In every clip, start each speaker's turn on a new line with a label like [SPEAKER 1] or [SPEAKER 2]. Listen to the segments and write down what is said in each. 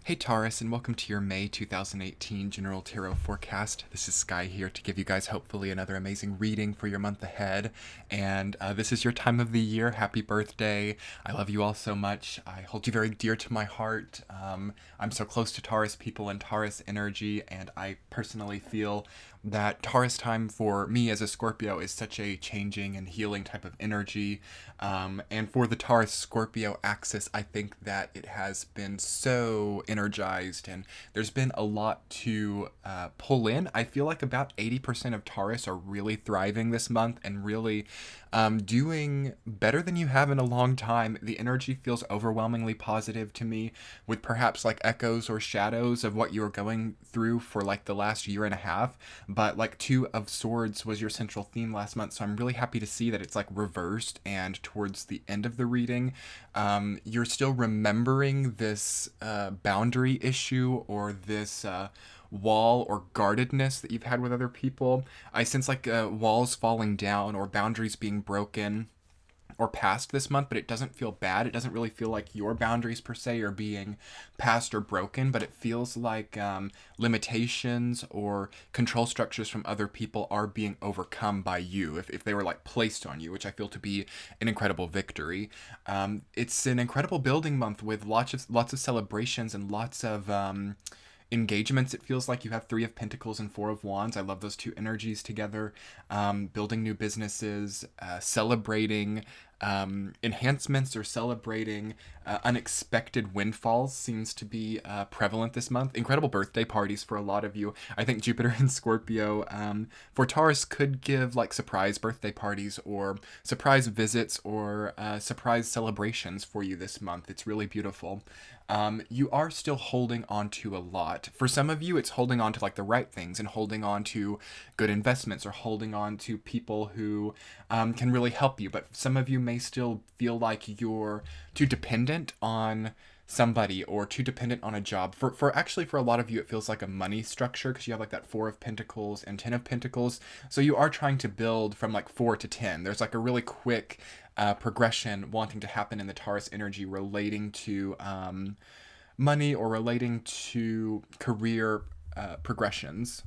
[SPEAKER 1] Hey Taurus, and welcome to your May 2018 General Tarot Forecast. This is Sky here to give you guys hopefully another amazing reading for your month ahead. And this is your time of the year. Happy birthday. I love you all so much. I hold you very dear to my heart. I'm so close to Taurus people and Taurus energy, and I personally feel that Taurus time for me as a Scorpio is such a changing and healing type of energy. And for the Taurus Scorpio axis, I think that it has been so energized and there's been a lot to pull in. I feel like about 80% of Taurus are really thriving this month and really doing better than you have in a long time. The energy feels overwhelmingly positive to me, with perhaps like echoes or shadows of what you were going through for like the last year and a half. But like Two of Swords was your central theme last month, so I'm really happy to see that it's like reversed, and towards the end of the reading, you're still remembering this boundary issue or this wall or guardedness that you've had with other people. I sense like walls falling down or boundaries being broken or passed this month, but it doesn't feel bad. It doesn't really feel like your boundaries per se are being passed or broken, but it feels like limitations or control structures from other people are being overcome by you if they were like placed on you, which I feel to be an incredible victory. It's an incredible building month with lots of celebrations and lots of engagements. It feels like you have Three of Pentacles and Four of Wands. I love those two energies together. Building new businesses, celebrating enhancements or celebrating unexpected windfalls seems to be prevalent this month. Incredible birthday parties for a lot of you. I think Jupiter and Scorpio for Taurus could give like surprise birthday parties or surprise visits or surprise celebrations for you this month. It's really beautiful. You are still holding on to a lot. For some of you, it's holding on to like the right things and holding on to good investments or holding on to people who can really help you. But some of you may still feel like you're too dependent on somebody or too dependent on a job. For a lot of you, it feels like a money structure because you have like that Four of Pentacles and Ten of Pentacles. So you are trying to build from like 4 to 10. There's like a really quick progression wanting to happen in the Taurus energy relating to money or relating to career progressions.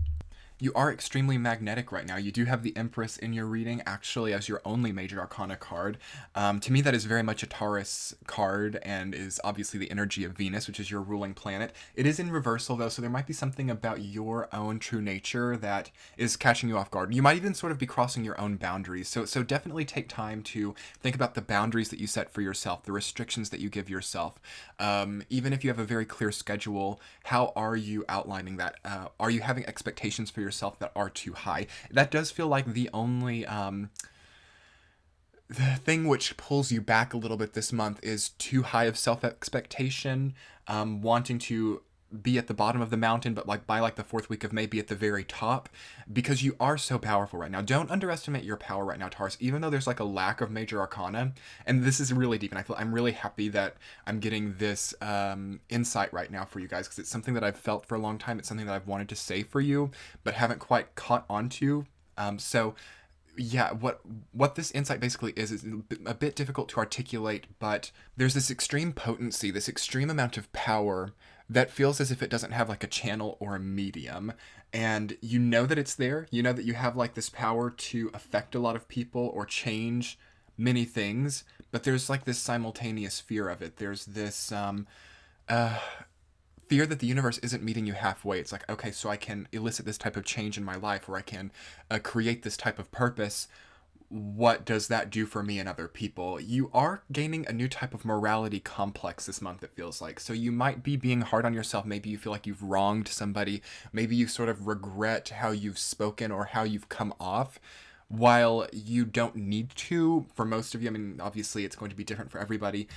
[SPEAKER 1] You are extremely magnetic right now. You do have the Empress in your reading, actually, as your only major arcana card. To me, that is very much a Taurus card and is obviously the energy of Venus, which is your ruling planet. It is in reversal, though, so there might be something about your own true nature that is catching you off guard. You might even sort of be crossing your own boundaries. So definitely take time to think about the boundaries that you set for yourself, the restrictions that you give yourself. Even if you have a very clear schedule, how are you outlining that? Are you having expectations for yourself that are too high? That does feel like the only the thing which pulls you back a little bit this month is too high of self-expectation, wanting to be at the bottom of the mountain, but like by like the fourth week of May be at the very top, because you are so powerful right now. Don't underestimate your power right now, Taurus, even though there's like a lack of major arcana. And this is really deep, and I'm really happy that I'm getting this insight right now for you guys, because it's something that I've felt for a long time. It's something that I've wanted to say for you, but haven't quite caught on to. Yeah, what this insight basically is a bit difficult to articulate, but there's this extreme potency, this extreme amount of power that feels as if it doesn't have like a channel or a medium. And you know that it's there. You know that you have like this power to affect a lot of people or change many things, but there's like this simultaneous fear of it. There's this fear that the universe isn't meeting you halfway. It's like, okay, so I can elicit this type of change in my life, or I can create this type of purpose. What does that do for me and other people? You are gaining a new type of morality complex this month, it feels like. So you might be being hard on yourself. Maybe you feel like you've wronged somebody. Maybe you sort of regret how you've spoken or how you've come off. While you don't need to, for most of you, I mean, obviously it's going to be different for everybody.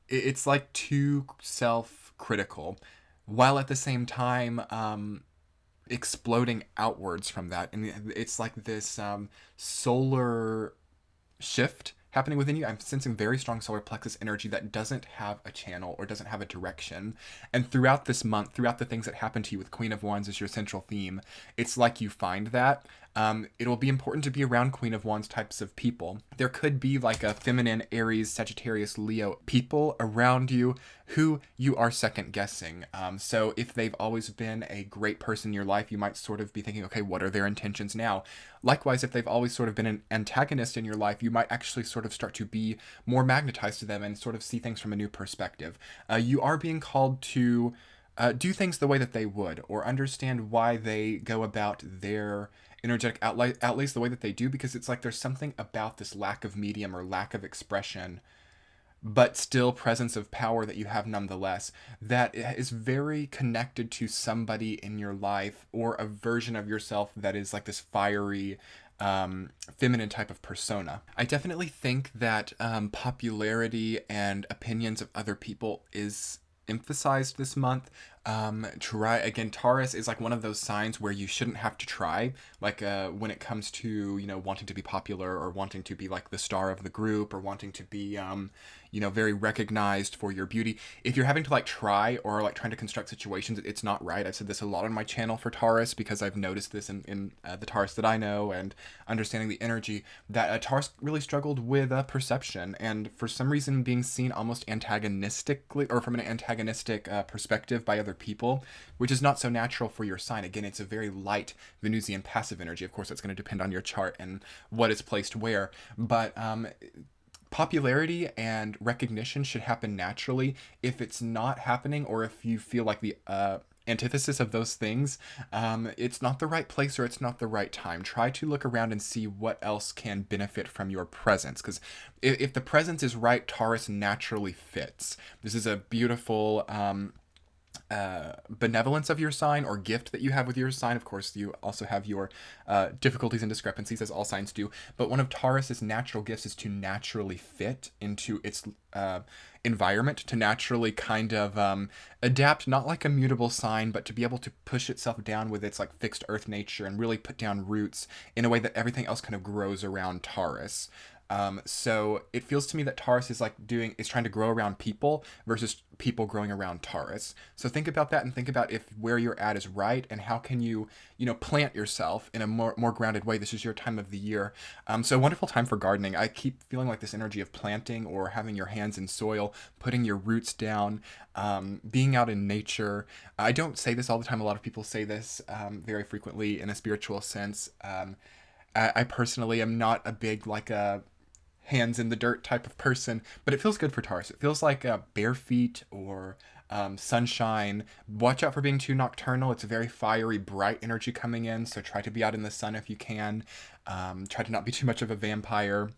[SPEAKER 1] It's like too self-critical, while at the same time exploding outwards from that. And it's like this solar shift happening within you. I'm sensing very strong solar plexus energy that doesn't have a channel or doesn't have a direction. And throughout this month, throughout the things that happen to you with Queen of Wands as your central theme, it's like you find that. It'll be important to be around Queen of Wands types of people. There could be like a feminine, Aries, Sagittarius, Leo people around you who you are second guessing. So if they've always been a great person in your life, you might sort of be thinking, okay, what are their intentions now? Likewise, if they've always sort of been an antagonist in your life, you might actually sort of start to be more magnetized to them and sort of see things from a new perspective. You are being called to do things the way that they would, or understand why they go about their energetic outlays the way that they do, because it's like there's something about this lack of medium or lack of expression but still presence of power that you have nonetheless, that is very connected to somebody in your life or a version of yourself that is like this fiery, feminine type of persona. I definitely think that popularity and opinions of other people is emphasized this month. Taurus is like one of those signs where you shouldn't have to try, like when it comes to, you know, wanting to be popular or wanting to be like the star of the group or wanting to be very recognized for your beauty. If you're having to like try or like trying to construct situations, it's not right. I've said this a lot on my channel for Taurus because I've noticed this in the Taurus that I know and understanding the energy, that Taurus really struggled with perception, and for some reason being seen almost antagonistically or from an antagonistic perspective by other people, which is not so natural for your sign. Again, it's a very light Venusian passive energy. Of course, that's going to depend on your chart and what is placed where, but popularity and recognition should happen naturally. If it's not happening, or if you feel like the antithesis of those things, it's not the right place or it's not the right time. Try to look around and see what else can benefit from your presence, because if the presence is right, Taurus naturally fits. This is a beautiful benevolence of your sign or gift that you have with your sign. Of course, you also have your difficulties and discrepancies, as all signs do, but one of Taurus's natural gifts is to naturally fit into its environment, to naturally kind of adapt, not like a mutable sign, but to be able to push itself down with its like fixed earth nature and really put down roots in a way that everything else kind of grows around Taurus. So it feels to me that Taurus is trying to grow around people versus people growing around Taurus. So think about that and think about if where you're at is right and how can you, plant yourself in a more grounded way. This is your time of the year. So a wonderful time for gardening. I keep feeling like this energy of planting or having your hands in soil, putting your roots down, being out in nature. I don't say this all the time. A lot of people say this very frequently in a spiritual sense. I personally am not a big hands in the dirt type of person, but it feels good for Taurus. It feels like bare feet or sunshine. Watch out for being too nocturnal. It's a very fiery, bright energy coming in, so try to be out in the sun if you can. Try to not be too much of a vampire.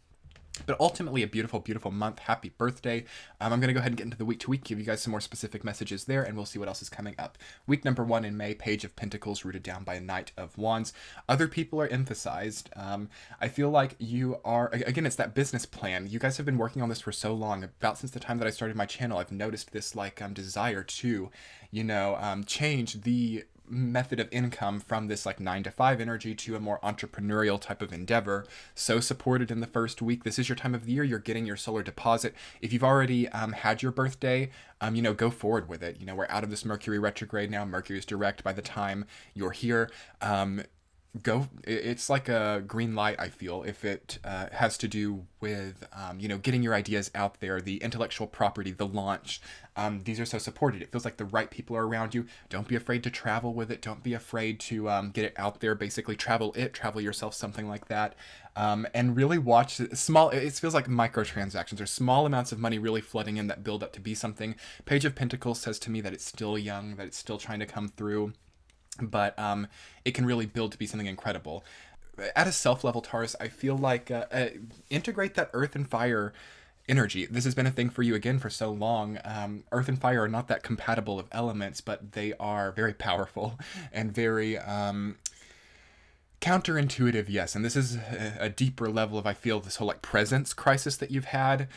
[SPEAKER 1] But ultimately, a beautiful, beautiful month. Happy birthday. I'm going to go ahead and get into the week to week, give you guys some more specific messages there, and we'll see what else is coming up. Week number 1 in May, Page of Pentacles, rooted down by a Knight of Wands. Other people are emphasized. I feel like you are, again, it's that business plan. You guys have been working on this for so long. About since the time that I started my channel, I've noticed this desire to, change the method of income from this 9-to-5 energy to a more entrepreneurial type of endeavor. So supported in the first week. This is your time of the year. You're getting your solar deposit. If you've already had your birthday, go forward with it. We're out of this Mercury retrograde now. Mercury is direct by the time you're here. It's like a green light, I feel, if it has to do with getting your ideas out there, the intellectual property, the launch. These are so supported. It feels like the right people are around you. Don't be afraid to travel with it. Don't be afraid to get it out there. Basically travel yourself, something like that. And really watch it feels like microtransactions or small amounts of money really flooding in that build up to be something. Page of Pentacles says to me that it's still young, that it's still trying to come through, but it can really build to be something incredible. At a self level, Taurus, I feel like integrate that earth and fire energy. This has been a thing for you again for so long. Earth and fire are not that compatible of elements, but they are very powerful and very counterintuitive, yes. And this is a deeper level of, I feel, this whole presence crisis that you've had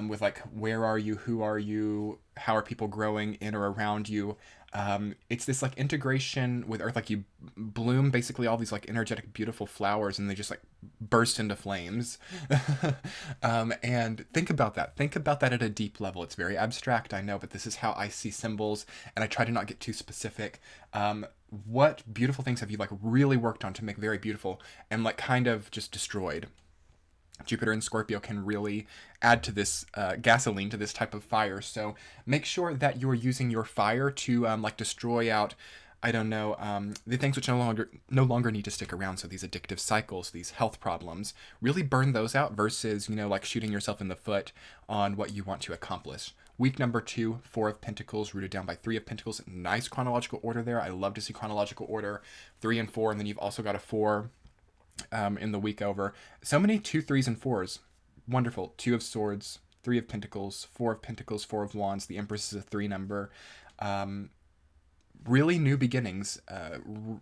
[SPEAKER 1] with where are you, who are you, how are people growing in or around you. It's this integration with earth, you bloom basically all these energetic, beautiful flowers, and they just burst into flames. And think about that at a deep level. It's very abstract, I know, but this is how I see symbols, and I try to not get too specific. what beautiful things have you like really worked on to make very beautiful and like kind of just destroyed? Jupiter and Scorpio can really add to this gasoline to this type of fire. So make sure that you're using your fire to like destroy out, I don't know, the things which no longer need to stick around. So these addictive cycles, these health problems, really burn those out versus, like shooting yourself in the foot on what you want to accomplish. Week number 2, 4 of Pentacles, rooted down by 3 of Pentacles. Nice chronological order there. I love to see chronological order. 3 and 4, and then you've also got a 4 in the week over. So many 2, 3s, and 4s. Wonderful. 2 of Swords, 3 of Pentacles, 4 of Pentacles, 4 of Wands. The Empress is a 3 number. Really new beginnings.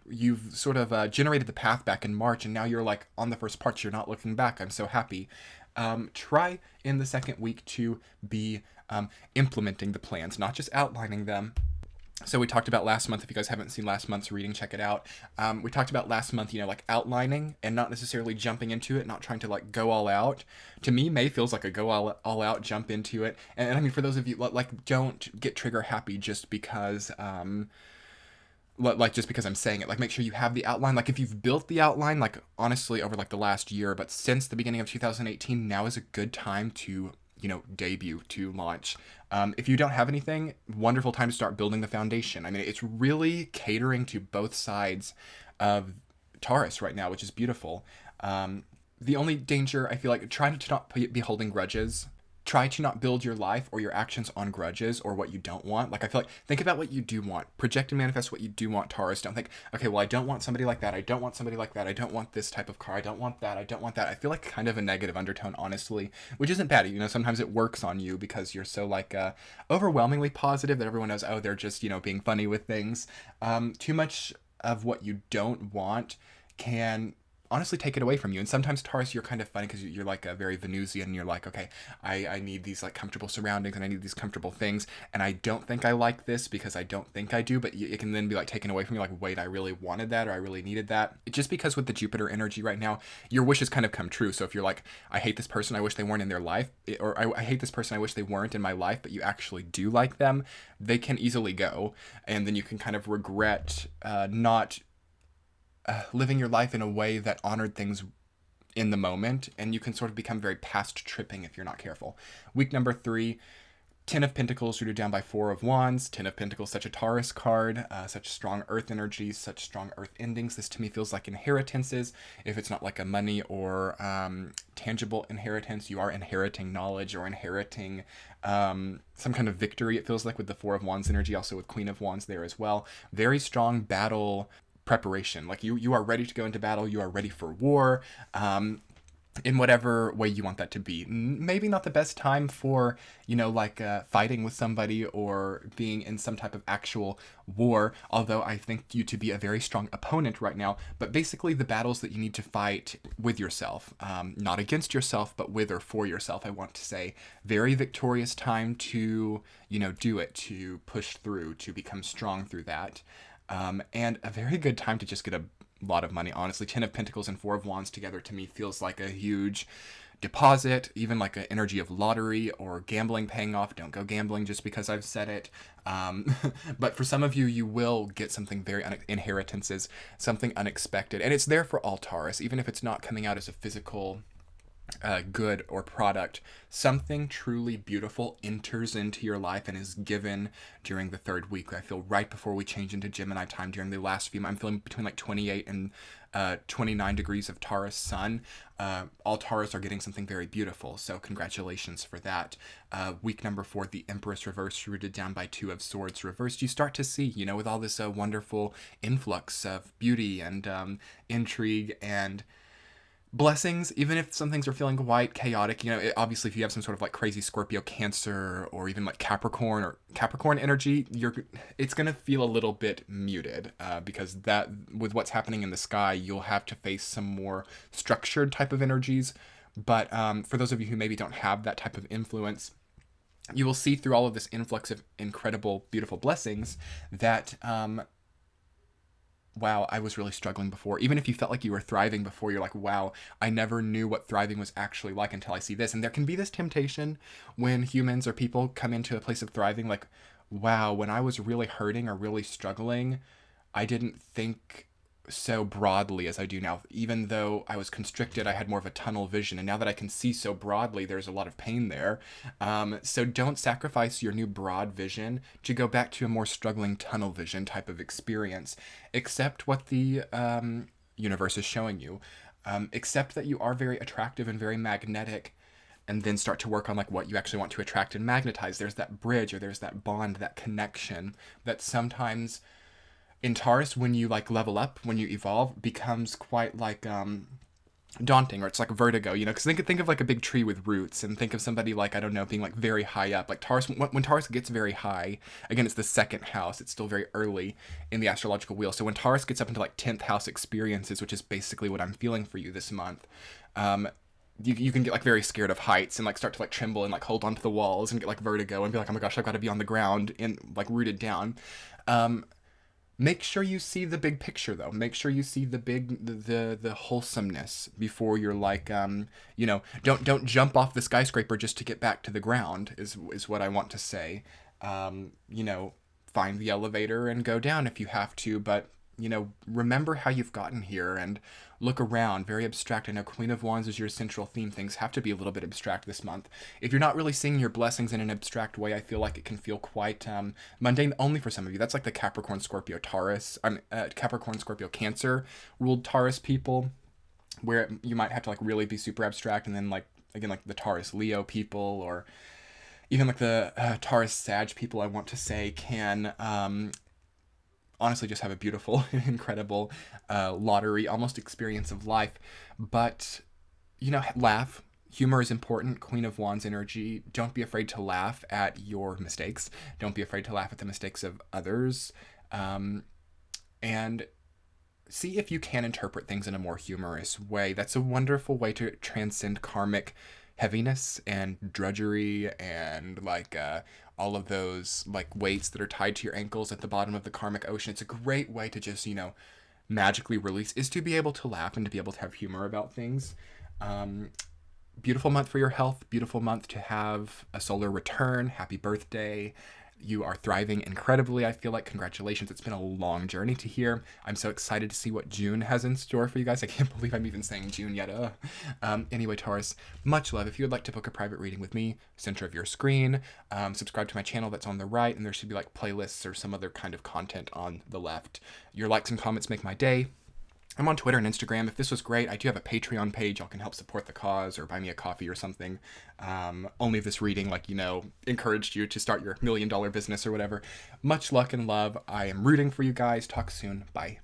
[SPEAKER 1] You've sort of generated the path back in March, and now you're like on the first part. You're not looking back. I'm so happy. Try in the second week to be implementing the plans, not just outlining them. So we talked about last month. If you guys haven't seen last month's reading, check it out. We talked about last month, like outlining and not necessarily jumping into it, not trying to like go all out. To me, May feels like a go all out, jump into it. And I mean, for those of you, like, don't get trigger happy just because, just because I'm saying it. Like, make sure you have the outline. Like, if you've built the outline, like, honestly, over like the last year, but since the beginning of 2018, now is a good time to debut, to launch. If you don't have anything, wonderful time to start building the foundation. I mean, it's really catering to both sides of Taurus right now, which is beautiful. The only danger, I feel like, trying to not be holding grudges. Try to not build your life or your actions on grudges or what you don't want. Like, I feel like, think about what you do want. Project and manifest what you do want, Taurus. Don't think, okay, well, I don't want somebody like that. I don't want somebody like that. I don't want this type of car. I don't want that. I don't want that. I feel like kind of a negative undertone, honestly, which isn't bad. Sometimes it works on you because you're so, like, overwhelmingly positive that everyone knows, oh, they're just, being funny with things. Too much of what you don't want can honestly take it away from you. And sometimes, Taurus, you're kind of funny because you're like a very Venusian, and you're like, okay, I need these like comfortable surroundings, and I need these comfortable things, and I don't think I like this because I don't think I do, but it can then be like taken away from you, like, wait, I really wanted that, or I really needed that. Just because with the Jupiter energy right now, your wishes kind of come true. So if you're like, I hate this person, I wish they weren't in their life, or I hate this person, I wish they weren't in my life, but you actually do like them, they can easily go, and then you can kind of regret not living your life in a way that honored things in the moment, and you can sort of become very past tripping if you're not careful. Week number 3, 10 of Pentacles rooted down by 4 of Wands. 10 of Pentacles, such a Taurus card, such strong earth energy, such strong earth endings. This to me feels like inheritances. If it's not like a money or tangible inheritance, you are inheriting knowledge or inheriting some kind of victory, it feels like, with the 4 of Wands energy, also with Queen of Wands there as well. Very strong battle preparation. Like, you are ready to go into battle. You are ready for war. In whatever way you want that to be. Maybe not the best time for, fighting with somebody or being in some type of actual war, although I think you to be a very strong opponent right now. But basically, the battles that you need to fight with yourself, not against yourself, but with or for yourself, I want to say. Very victorious time to, do it, to push through, to become strong through that. And a very good time to just get a lot of money, honestly. 10 of Pentacles and 4 of Wands together to me feels like a huge deposit, even like an energy of lottery or gambling paying off. Don't go gambling just because I've said it. But for some of you, you will get something very inheritances, something unexpected. And it's there for all Taurus, even if it's not coming out as a physical good or product. Something truly beautiful enters into your life and is given during the 3rd week. I feel right before we change into Gemini time during the last few months. I'm feeling between like 28 and 29 degrees of Taurus sun. All Taurus are getting something very beautiful, so congratulations for that. Week number 4, the Empress reversed, rooted down by 2 of Swords reversed. You start to see, with all this wonderful influx of beauty and intrigue and blessings, even if some things are feeling quite chaotic. Obviously, if you have some sort of like crazy Scorpio, Cancer, or even like Capricorn energy, it's gonna feel a little bit muted because that, with what's happening in the sky, you'll have to face some more structured type of energies. But for those of you who maybe don't have that type of influence, you will see through all of this influx of incredible, beautiful blessings that wow, I was really struggling before. Even if you felt like you were thriving before, you're like, wow, I never knew what thriving was actually like until I see this. And there can be this temptation when humans or people come into a place of thriving, like, wow, when I was really hurting or really struggling, I didn't think so broadly as I do now. Even though I was constricted, I had more of a tunnel vision. And now that I can see so broadly, there's a lot of pain there. So don't sacrifice your new broad vision to go back to a more struggling tunnel vision type of experience. Accept what the universe is showing you. Accept that you are very attractive and very magnetic, and then start to work on like what you actually want to attract and magnetize. There's that bridge, or there's that bond, that connection that sometimes in Taurus, when you like level up, when you evolve, becomes quite like daunting, or it's like vertigo, you know, because think of like a big tree with roots, and think of somebody like, I don't know, being like very high up. Like Taurus, when Taurus gets very high, again, it's the second house, it's still very early in the astrological wheel. So when Taurus gets up into like 10th house experiences, which is basically what I'm feeling for you this month, you can get like very scared of heights and like start to like tremble and like hold onto the walls and get like vertigo and be like, oh my gosh, I've got to be on the ground and like rooted down. Make sure you see the big picture, though. Make sure you see the wholesomeness before you're like, you know, don't jump off the skyscraper just to get back to the ground. Is what I want to say. You know, find the elevator and go down if you have to, but you know, remember how you've gotten here and look around. Very abstract. I know Queen of Wands is your central theme. Things have to be a little bit abstract this month. If you're not really seeing your blessings in an abstract way, I feel like it can feel quite mundane only for some of you. That's like the Capricorn, Scorpio, Taurus. Capricorn, Scorpio, Cancer ruled Taurus people, where you might have to like really be super abstract, and then like again like the Taurus, Leo people, or even like the Taurus, Sag people, I want to say, can honestly just have a beautiful, incredible lottery almost experience of life. But you know, laugh. Humor is important. Queen of Wands energy. Don't be afraid to laugh at your mistakes. Don't be afraid to laugh at the mistakes of others. And see if you can interpret things in a more humorous way. That's a wonderful way to transcend karmic heaviness and drudgery and like all of those like weights that are tied to your ankles at the bottom of the karmic ocean. It's a great way to just, you know, magically release, is to be able to laugh and to be able to have humor about things. Beautiful month for your health. Beautiful month to have a solar return. Happy birthday. You are thriving incredibly, I feel like. Congratulations. It's been a long journey to here. I'm so excited to see what June has in store for you guys. I can't believe I'm even saying June yet. Anyway, Taurus, much love. If you would like to book a private reading with me, center of your screen, subscribe to my channel that's on the right, and there should be like playlists or some other kind of content on the left. Your likes and comments make my day. I'm on Twitter and Instagram. If this was great, I do have a Patreon page. Y'all can help support the cause or buy me a coffee or something. Only if this reading, like, you know, encouraged you to start your $1 million business or whatever. Much luck and love. I am rooting for you guys. Talk soon. Bye.